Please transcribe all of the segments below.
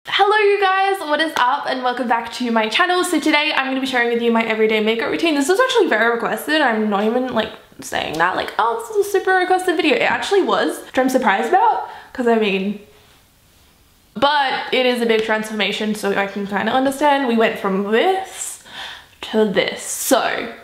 Hello you guys, what is up and welcome back to my channel. So today I'm going to be sharing with you my everyday makeup routine. This was actually very requested. I'm not even like saying that like, oh, this is a super requested video. It actually was, which I'm surprised about because I mean, but it is a big transformation, so I can kind of understand. We went from this to this. So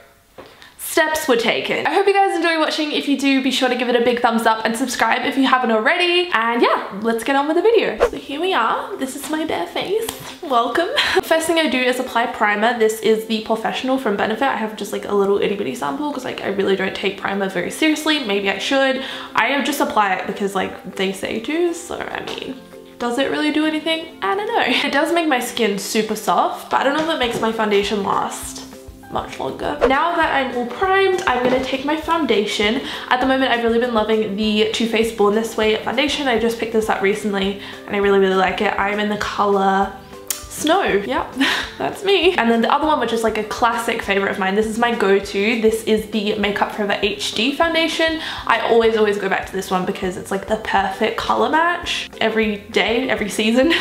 steps were taken. I hope you guys enjoy watching. If you do, be sure to give it a big thumbs up and subscribe if you haven't already. And yeah, let's get on with the video. So here we are. This is my bare face. Welcome. First thing I do is apply primer. This is the Professional from Benefit. I have just like a little itty bitty sample because like I really don't take primer very seriously. Maybe I should. I just apply it because like they say to, so I mean, does it really do anything? I don't know. It does make my skin super soft, but I don't know if it makes my foundation last much longer. Now that I'm all primed, I'm gonna take my foundation. At the moment, I've really been loving the Too Faced Born This Way foundation. I just picked this up recently and I really like it. I'm in the color Snow. Yep, that's me. And then the other one, which is like a classic favorite of mine, this is my go-to. This is the Makeup Forever HD foundation. I always go back to this one because it's like the perfect color match every day, every season.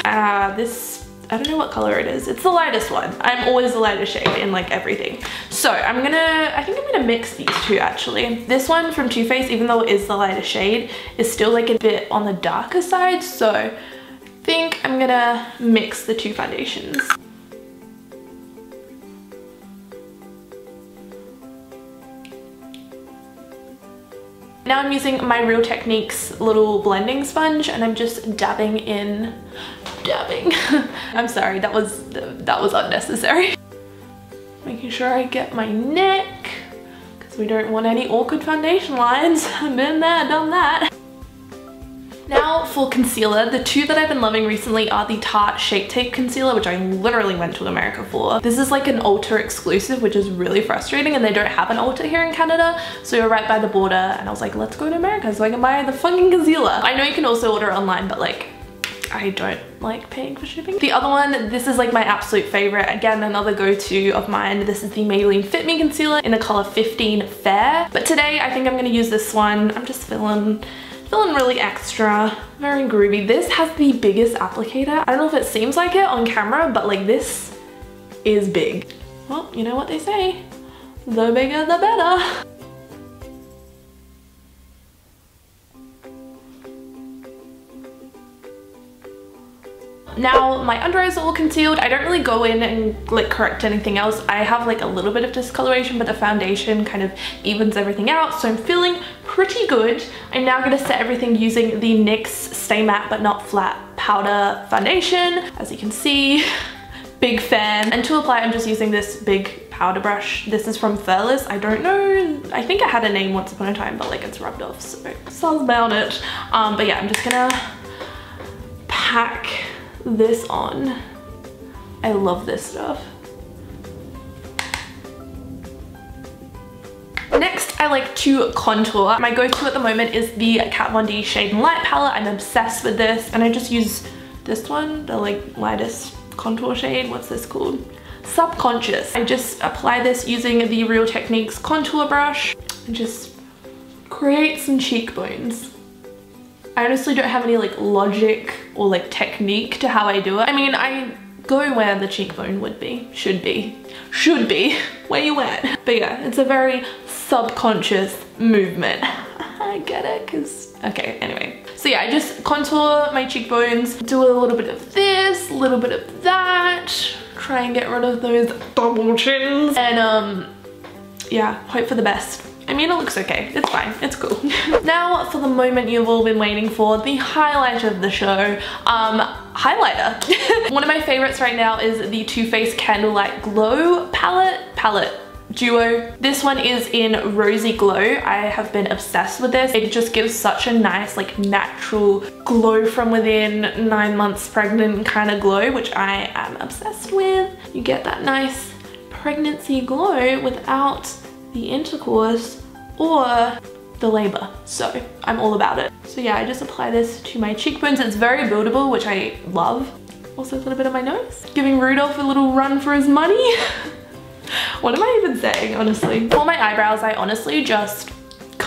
I don't know what color it is. It's the lightest one. I'm always the lightest shade in like everything. So I think I'm gonna mix these two actually. This one from Too Faced, even though it is the lightest shade, is still like a bit on the darker side. So I think I'm gonna mix the two foundations. Now I'm using my Real Techniques little blending sponge and I'm just dabbing in. I'm sorry, that was unnecessary. Making sure I get my neck because we don't want any awkward foundation lines. Been there, done that. Now for concealer, the two that I've been loving recently are the Tarte Shape Tape Concealer, which I literally went to America for. This is like an Ulta exclusive, which is really frustrating, and they don't have an Ulta here in Canada, so you're right by the border, and I was like, let's go to America so I can buy the fucking concealer. I know you can also order online, but like, I don't like paying for shipping. The other one, this is like my absolute favorite. Again, another go-to of mine. This is the Maybelline Fit Me Concealer in the color 15 Fair. But today I think I'm gonna use this one. I'm just feeling really extra, very groovy. This has the biggest applicator. I don't know if it seems like it on camera, but like this is big. Well, you know what they say, the bigger the better. Now my under eyes are all concealed. I don't really go in and like correct anything else. I have like a little bit of discoloration, but the foundation kind of evens everything out. So I'm feeling pretty good. I'm now gonna set everything using the NYX Stay Matte But Not Flat Powder Foundation. As you can see, big fan. And to apply, I'm just using this big powder brush. This is from Furless. I don't know, I think it had a name once upon a time, but like it's rubbed off, so sounds about it. But yeah, I'm just gonna pack this on. I love this stuff. Next, I like to contour. My go-to at the moment is the Kat Von D Shade and Light palette. I'm obsessed with this, and I just use this one, the like lightest contour shade. What's this called? Subconscious. I just apply this using the Real Techniques contour brush and just create some cheekbones. I honestly don't have any like logic or like technique to how I do it. I mean, I go where the cheekbone would be, should be, where you at. But yeah, it's a very subconscious movement. I get it, cause, okay, anyway. So yeah, I just contour my cheekbones, do a little bit of this, a little bit of that, try and get rid of those double chins, and yeah, hope for the best. I mean, it looks okay. It's fine. It's cool. Now for the moment you've all been waiting for, the highlight of the show, highlighter. One of my favorites right now is the Too Faced Candlelight Glow palette duo. This one is in Rosy Glow. I have been obsessed with this. It just gives such a nice like natural glow from within, 9 months pregnant kind of glow, which I am obsessed with. You get that nice pregnancy glow without the intercourse or the labor, so I'm all about it. So yeah, I just apply this to my cheekbones. It's very buildable, which I love. Also a little bit of my nose, giving Rudolph a little run for his money. What am I even saying, honestly? For my eyebrows, I honestly just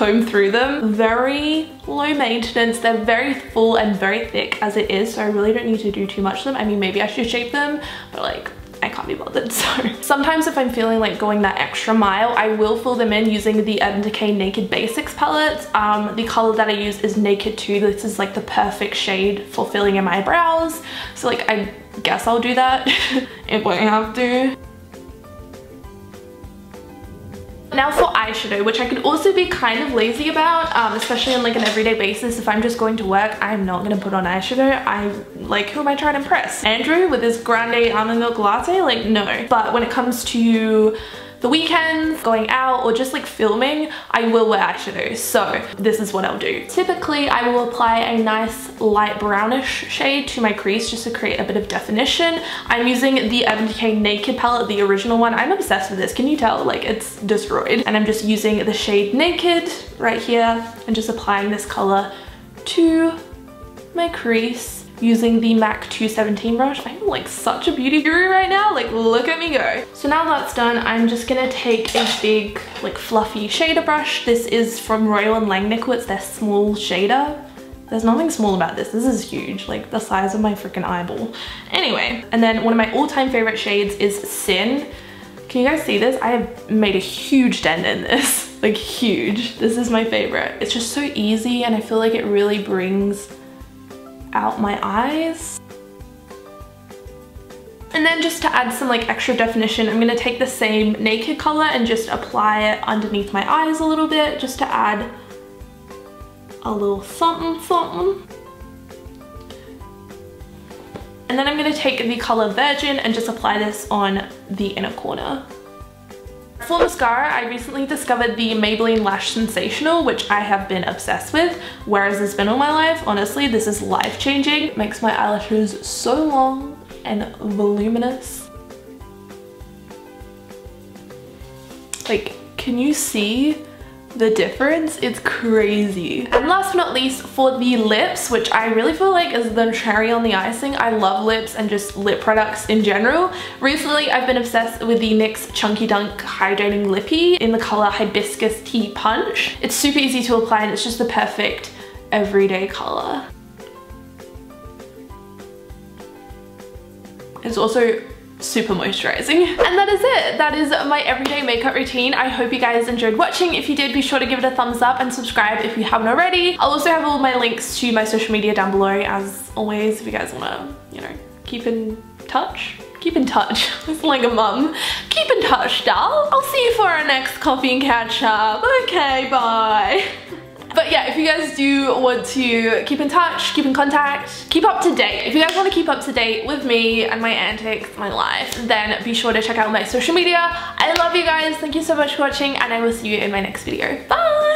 comb through them. Very low maintenance. They're very full and very thick as it is, so I really don't need to do too much to them. I mean, maybe I should shape them, but like, I can't be bothered. So sometimes if I'm feeling like going that extra mile, I will fill them in using the Urban Decay Naked Basics palettes. The color that I use is Naked 2. This is like the perfect shade for filling in my brows. So like, I guess I'll do that if I have to. Now for eyeshadow, which I could also be kind of lazy about, especially on like an everyday basis. If I'm just going to work, I'm not gonna put on eyeshadow. Like, who am I trying to impress? Andrew with his grande almond milk latte? Like, no. But when it comes to the weekends, going out, or just like filming, I will wear eyeshadow. So this is what I'll do. Typically, I will apply a nice light brownish shade to my crease just to create a bit of definition. I'm using the Urban Decay Naked palette, the original one. I'm obsessed with this. Can you tell? Like, it's destroyed. And I'm just using the shade Naked right here and just applying this color to my crease using the MAC 217 brush. I'm like such a beauty guru right now, like look at me go. So now that's done, I'm just gonna take a big like fluffy shader brush. This is from Royal & Langnickel, it's their small shader. There's nothing small about this. This is huge, like the size of my freaking eyeball. Anyway, and then one of my all-time favorite shades is Sin. Can you guys see this? I have made a huge dent in this, like huge. This is my favorite. It's just so easy and I feel like it really brings out my eyes. And then just to add some like extra definition, I'm gonna take the same Naked color and just apply it underneath my eyes a little bit, just to add a little something something. And then I'm gonna take the color Virgin and just apply this on the inner corner. For mascara, I recently discovered the Maybelline Lash Sensational, which I have been obsessed with. Where has this been all my life? Honestly, this is life-changing. It makes my eyelashes so long and voluminous. Like, can you see the difference? It's crazy. And last but not least, for the lips, which I really feel like is the cherry on the icing. I love lips and just lip products in general. Recently, I've been obsessed with the NYX Chunky Dunk Hydrating Lippy in the color Hibiscus Tea Punch. It's super easy to apply and it's just the perfect everyday color. It's also super moisturizing. And that is it. That is my everyday makeup routine. I hope you guys enjoyed watching. If you did, be sure to give it a thumbs up and subscribe if you haven't already. I'll also have all my links to my social media down below as always if you guys want to, you know, keep in touch. Keep in touch. It's like a mum. Keep in touch, doll. I'll see you for our next coffee and catch up. Okay, bye. But yeah, if you guys do want to keep in touch, keep in contact, keep up to date. If you guys want to keep up to date with me and my antics, my life, then be sure to check out my social media. I love you guys. Thank you so much for watching and I will see you in my next video. Bye!